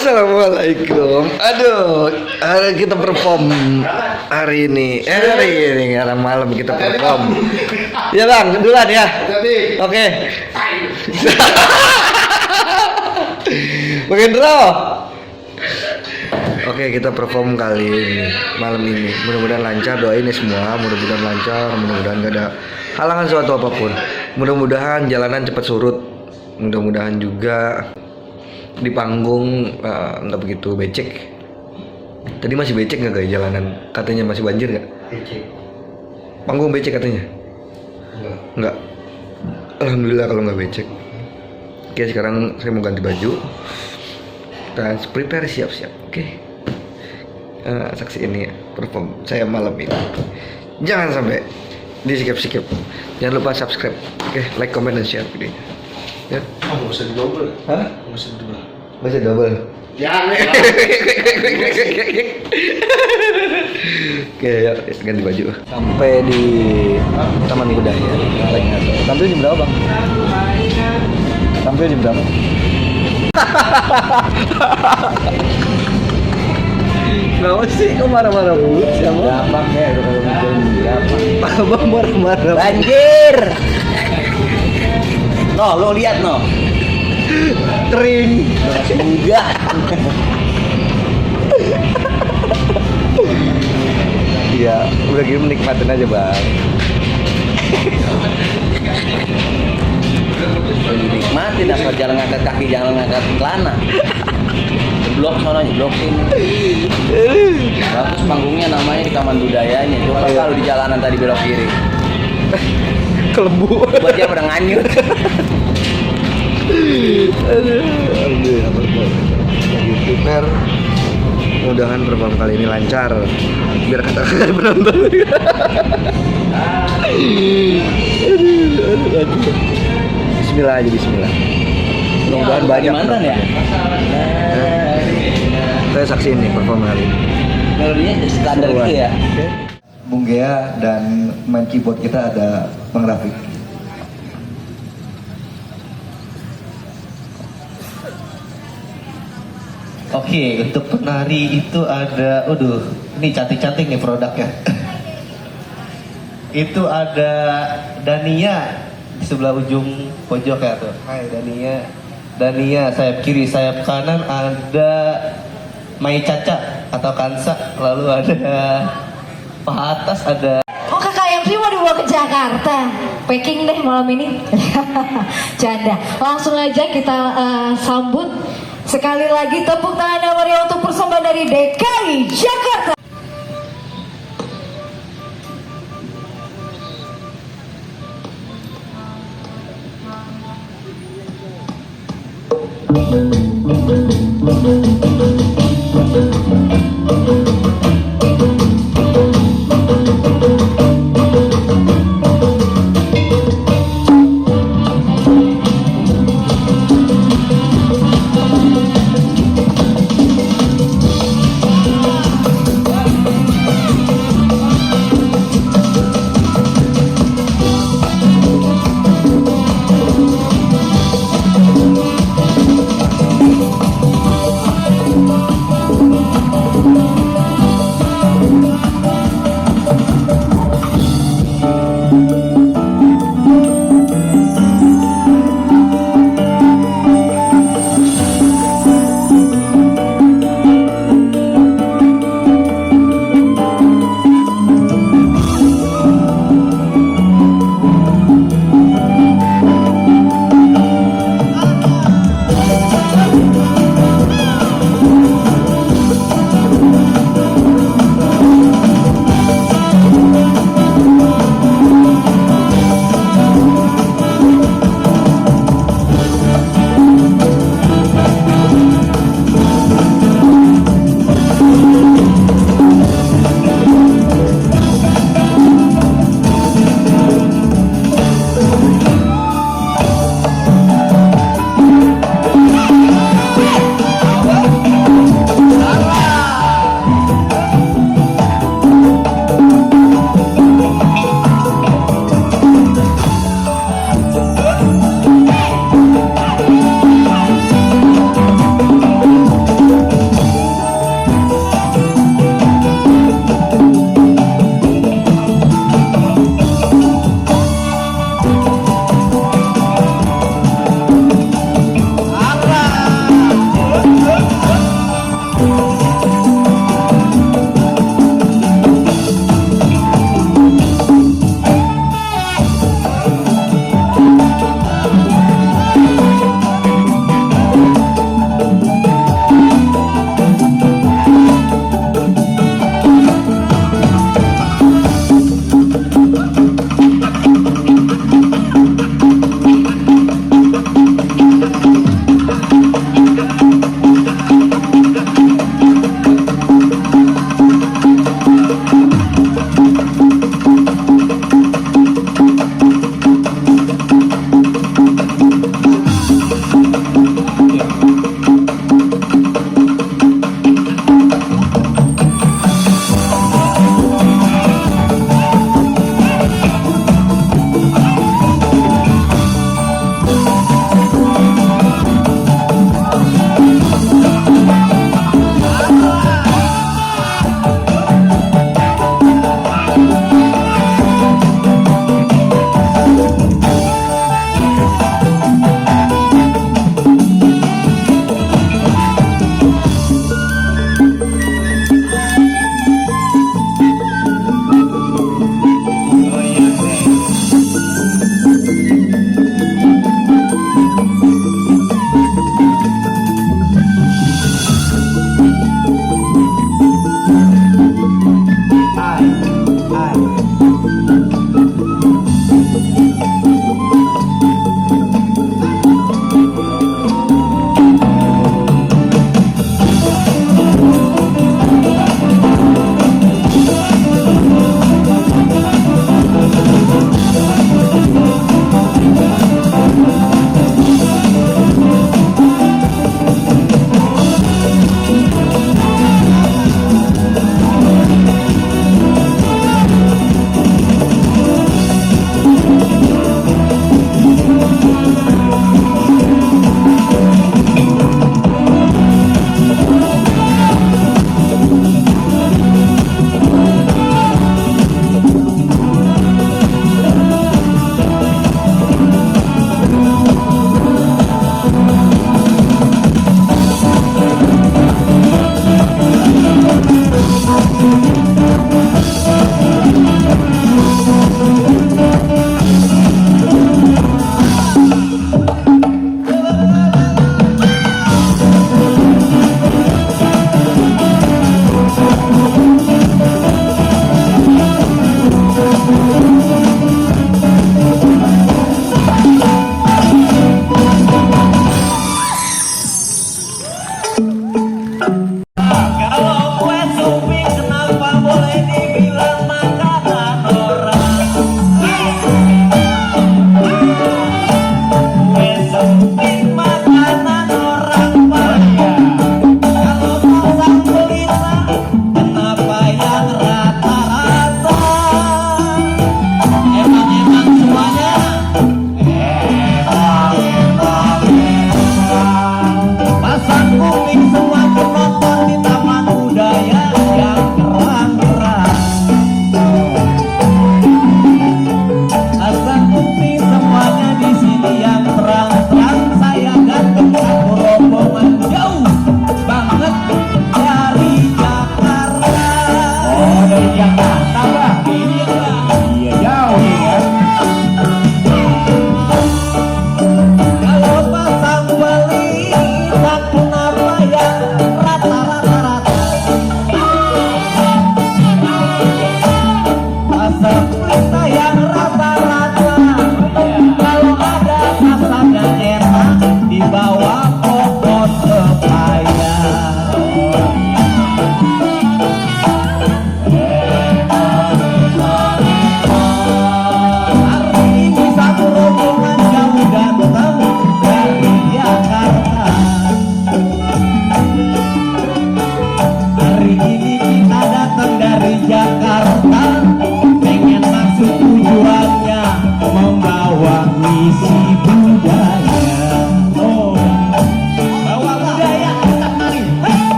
Assalamualaikum. Aduh, kita perform hari ini. Karena malam kita perform. Ya bang, duluan ya. Oke. Bang Hendro. Oke, kita perform kali ini malam ini. Mudah-mudahan lancar, doain ya semua. Mudah-mudahan lancar, mudah-mudahan gak ada halangan suatu apapun. Mudah-mudahan jalanan cepat surut. Mudah-mudahan juga di panggung nggak begitu becek. Tadi masih becek nggak kayak jalanan? Katanya masih banjir nggak? Becek. Panggung becek katanya? Nggak. Alhamdulillah kalau nggak becek. Oke, sekarang saya mau ganti baju. Kita prepare siap-siap. Oke. Saksi ini ya, perform saya malam ini. Jangan sampai di skip. Jangan lupa subscribe. Oke, like, comment, dan share videonya. Ya. Nggak usah double. Hah? Nggak usah double. Masih double. Jangan. Oke, ya, ganti baju. Sampai di Taman Budaya. Tampil jam berapa, Bang? Tampil jam berapa? Kenapa sih kok marah-marah mulu? Siapa? Gampang ya, udah kalau mikirin gampang. Abang marah-marah. Banjir. No, lo lihat no. Kering. Enggak. Iya, udah gitu menikmatin aja, Bang. Nikmatin apa jalan ngangkat kaki, jalan ngangkat celana. Blok sononya, blok sini. Bagus panggungnya namanya di Taman Budayanya. Coba kalau di jalanan tadi belok kiri. Kelembu. Buat dia udah nganyut. Aduh, lagi prepare. Mudah-mudahan perform kali ini lancar. Biar kata-kata penonton. Aduh. Bismillah aja, bismillah. Mudah-mudahan banyak. Mantan ya? Saya saksi ini perform kali ini. Melodinya standar gitu ya. Oke. Bung Gea dan main keyboard kita ada Bang Rafiq. Oke, untuk penari itu ada, ini cantik-cantik nih produknya. Itu ada Dania di sebelah ujung pojok ya tuh. Hai Dania. Dania sayap kiri, sayap kanan ada Mai Caca atau Kansa, lalu ada Pak Atas, ada. Oh kakak yang mau dibawa ke Jakarta, packing deh malam ini. Canda. Langsung aja kita sambut sekali lagi tepuk tangan yang meriah untuk persembahan dari DKI Jakarta.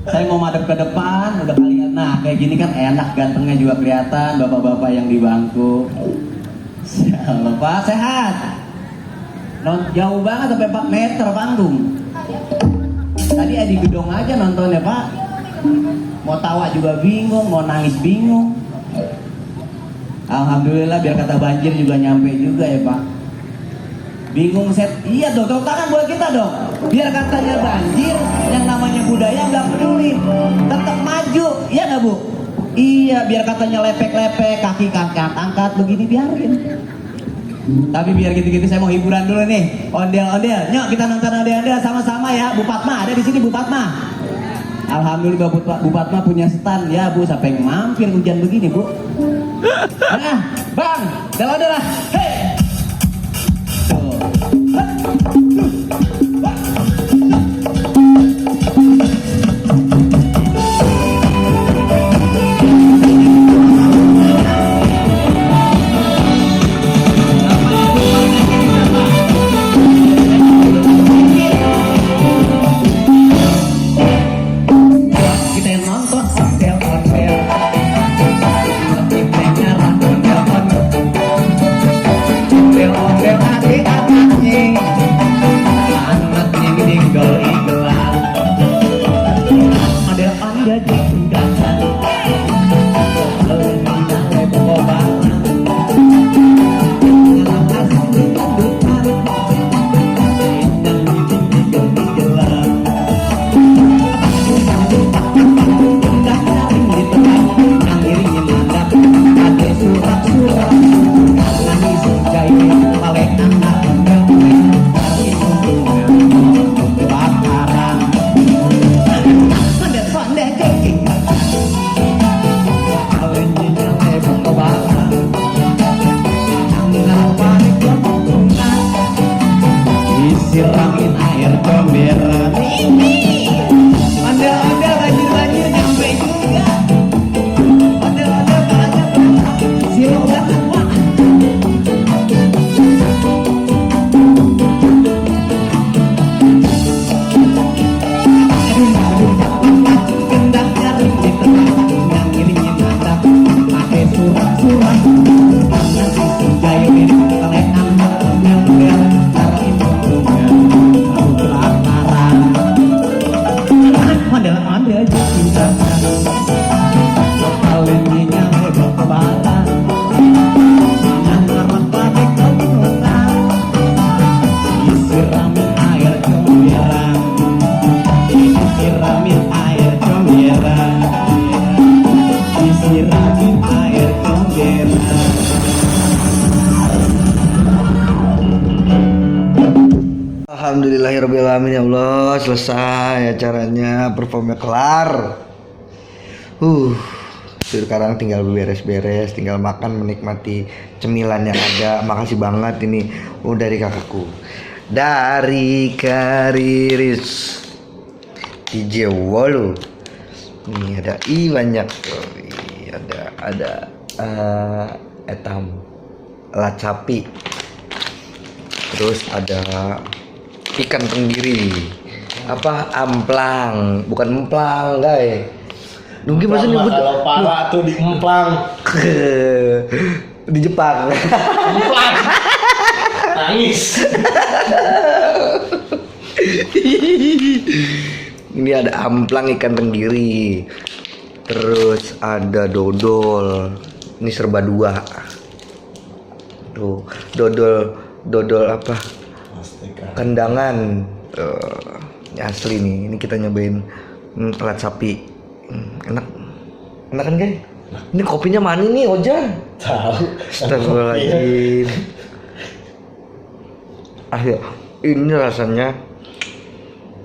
Saya mau madep ke depan, udah kalian. Nah, kayak gini kan enak, gantengnya juga kelihatan, bapak-bapak yang di bangku. Halo Pak, sehat? Jauh banget sampai 4 meter panggung. Tadi di gedung aja nontonnya Pak. Mau tawa juga bingung, mau nangis bingung. Alhamdulillah biar kata banjir juga nyampe juga ya Pak. Bingung set, iya dong, tepuk tangan buat kita dong. Biar katanya banjir, yang namanya budaya nggak peduli, tetap maju, iya nggak Bu? Iya, biar katanya lepek-lepek, kaki angkat begini biarin. Tapi biar gitu-gitu saya mau hiburan dulu nih. Ondel-ondel, nyok kita nonton ondel-ondel sama-sama ya. Bu Fatma ada di sini Bu Fatma. Alhamdulillah Bu Fatma punya stand ya Bu, sampai mampir hujan begini Bu. Nah, Bang, ondel-ondel lah. Hei. Siramin air comberan. Ondel-ondel banjir-banjir nyampe juga. Ondel-ondel kalahnya silo banget Pak. Gendangnya ringgit terang, yang iringnya mantap, pakai surat-surat. Nanti sunjainin kalekan ondel-ondel. Ondel-ondel cinta Alennya hebat kebalan yang ngerepake kebungan disiramin air comberan, disiramin air comberan, disiramin air comberan. Alhamdulillahirrahmanirrahim ya Allah, selesai acaranya, performnya kelar. Sekarang tinggal beres-beres, tinggal makan, menikmati cemilan yang ada. Makasih banget ini dari kakakku, dari Kariris DJ Wolu. Ini ada banyak, ada etam lat sapi, terus ada ikan tenggiri, amplang, bukan emplang guys. Nunggi masa nyebut kalau parah tuh di emplang. Di Jepang. Emplang. Nangis. Ini ada amplang ikan tenggiri, terus ada dodol. Ini serba dua. Tuh, dodol apa? Kendangan. Ini asli nih. Ini kita nyobain telat sapi. Enak kan guys? Ini kopinya mana nih Ojan? Tahu. Astagfirullahaladzim. Ini rasanya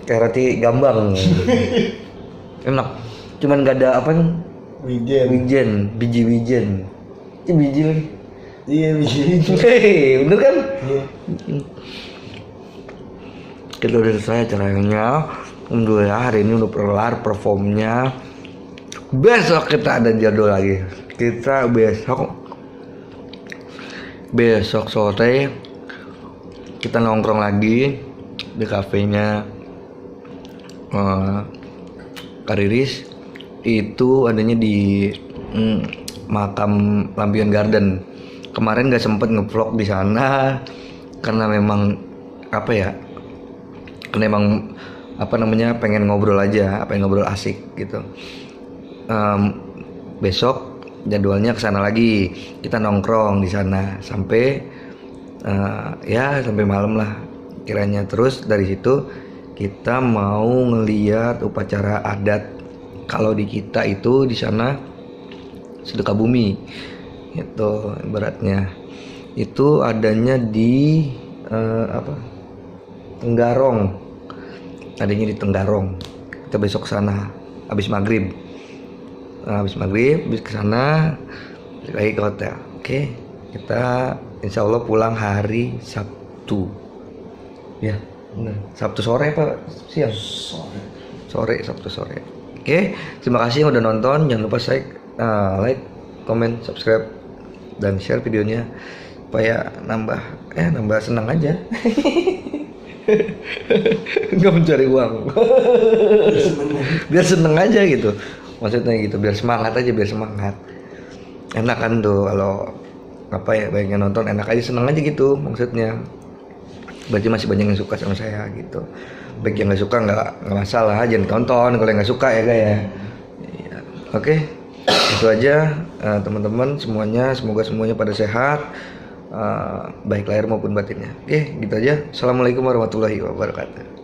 kayak roti gambang. Enak. Cuman gak ada apa nih? Biji wijen. Ini biji lagi. Iya biji. Bener kan? Iya. Kita udah selesai acaranya. Alhamdulillah hari ini udah kelar performnya. Besok kita ada jadwal lagi. Kita besok sore kita nongkrong lagi di kafenya Kariris itu adanya di makam Lampion Garden. Kemarin nggak sempet ngevlog di sana karena memang apa ya? Karena emang apa namanya pengen ngobrol aja, pengen ngobrol asik gitu. Besok jadwalnya kesana lagi, kita nongkrong di sana sampai ya sampai malam lah kiranya. Terus dari situ kita mau ngeliat upacara adat. Kalau di kita itu di sana sedekah bumi, itu ibaratnya itu adanya di Tenggarong, adanya di Tenggarong. Kita besok sana habis maghrib, habis kesana lagi ke hotel. Oke, kita insya Allah pulang hari Sabtu. Ya, benar. Sabtu sore apa siang? Sabtu sore. Oke, terima kasih yang udah nonton. Jangan lupa like, comment, subscribe, dan share videonya supaya nambah senang aja. Nggak mencari uang. Biar seneng aja gitu. Maksudnya gitu, biar semangat aja, biar semangat. Enak kan tuh kalau banyak yang nonton, enak aja, seneng aja gitu maksudnya. Berarti masih banyak yang suka sama saya gitu. Baik yang nggak suka nggak masalah, jangan tonton kalau nggak suka ya guys ya. Iya. Oke, itu aja teman-teman semuanya, semoga semuanya pada sehat, baik lahir maupun batinnya. Oke, gitu aja. Assalamualaikum warahmatullahi wabarakatuh.